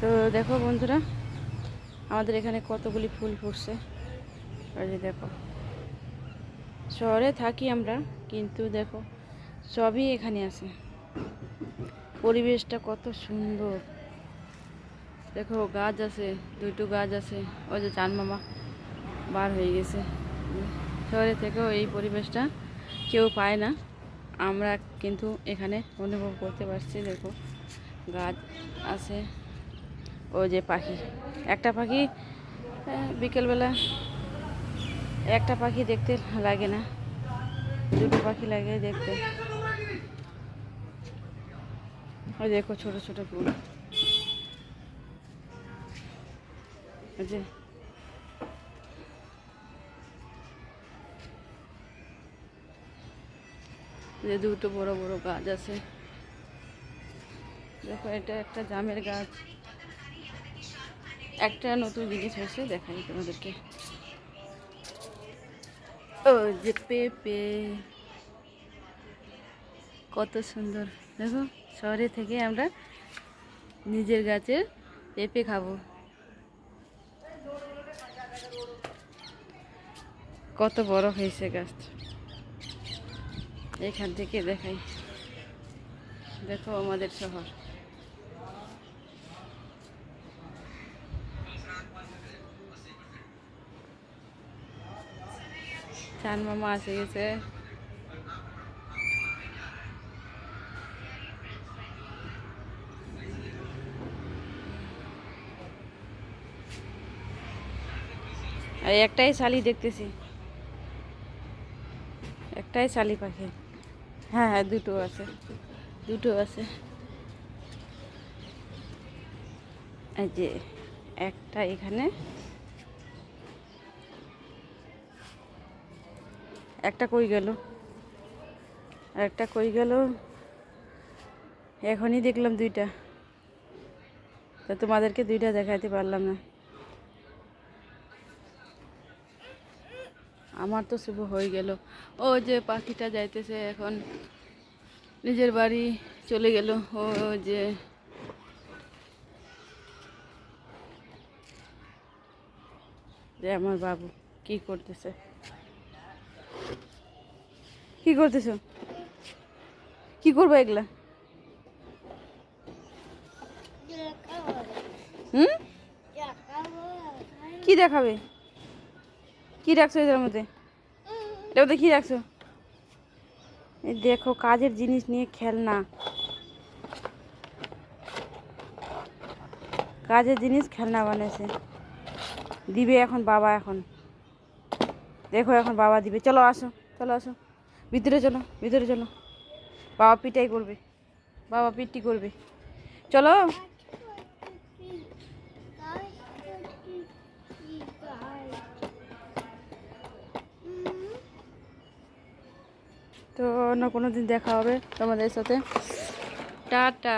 তো দেখো বন্ধুরা, আমাদের এখানে কতগুলি ফুল ফুটছে। আর যে দেখো, শহরে থাকি আমরা, কিন্তু দেখো সবই এখানে আছে। পরিবেশটা কত সুন্দর। দেখো গাছ আছে, দুটো গাছ আছে। ওই যে চান মামা বার হয়ে গেছে। শহরে থেকেও এই পরিবেশটা কেউ পায় না, আমরা কিন্তু এখানে অনুভব করতে পারছি। দেখো গাছ আছে, ওই যে পাখি, একটা পাখি বিকেলবেলা, একটা পাখি দেখতে লাগে না, দুটো পাখি লাগে দেখতে। ওই দেখো ছোট ছোট ফুল, যে দুটো বড় বড় গাছ আছে। দেখো এটা একটা জামের গাছ। একটা নতুন জিনিস হয়েছে, দেখাই তোমাদেরকে। ও যে পেঁপে, কত সুন্দর। দেখো শহরে থেকে আমরা নিজের গাছের পেঁপে খাবো। কত বড় হয়েছে গাছ, এখান থেকে দেখাই। দেখো আমাদের শহর, চান মামা এসে গেছে। আর একটাই শালি দেখতেছি, একটাই শালি পাখি। হ্যাঁ হ্যাঁ, দুটো আছে, দুটো আছে। এই যে একটা এখানে, একটা কই গেল, আর একটা কই গেল। এখনই দেখলাম দুইটা, তো তোমাদেরকে দুইটা দেখাইতে পারলাম না। আমার তো শুভ হয়ে গেল। ও যে পাখিটা যাইতেছে এখন নিজের বাড়ি চলে গেল। ও যে আমার বাবু কি করতেছে, কি করতেছ, কি করবো এগুলা? হুম, কি দেখাবে? কি রাখছো এটার মধ্যে? এটার মধ্যে কি রাখছো? এই দেখো কাজের জিনিস নিয়ে খেলনা, কাজের জিনিস খেলনা বানিয়েছে। দিবে এখন বাবা, এখন দেখো এখন বাবা দিবে। চলো আসো, চলো আসো, ভিতরে চলো, ভিতরে চলো। বাবা পিটাই করবে, বাবা পিটি করবে। চলো। তো অন্য কোনো দিন দেখা হবে তোমাদের সাথে। টাটা।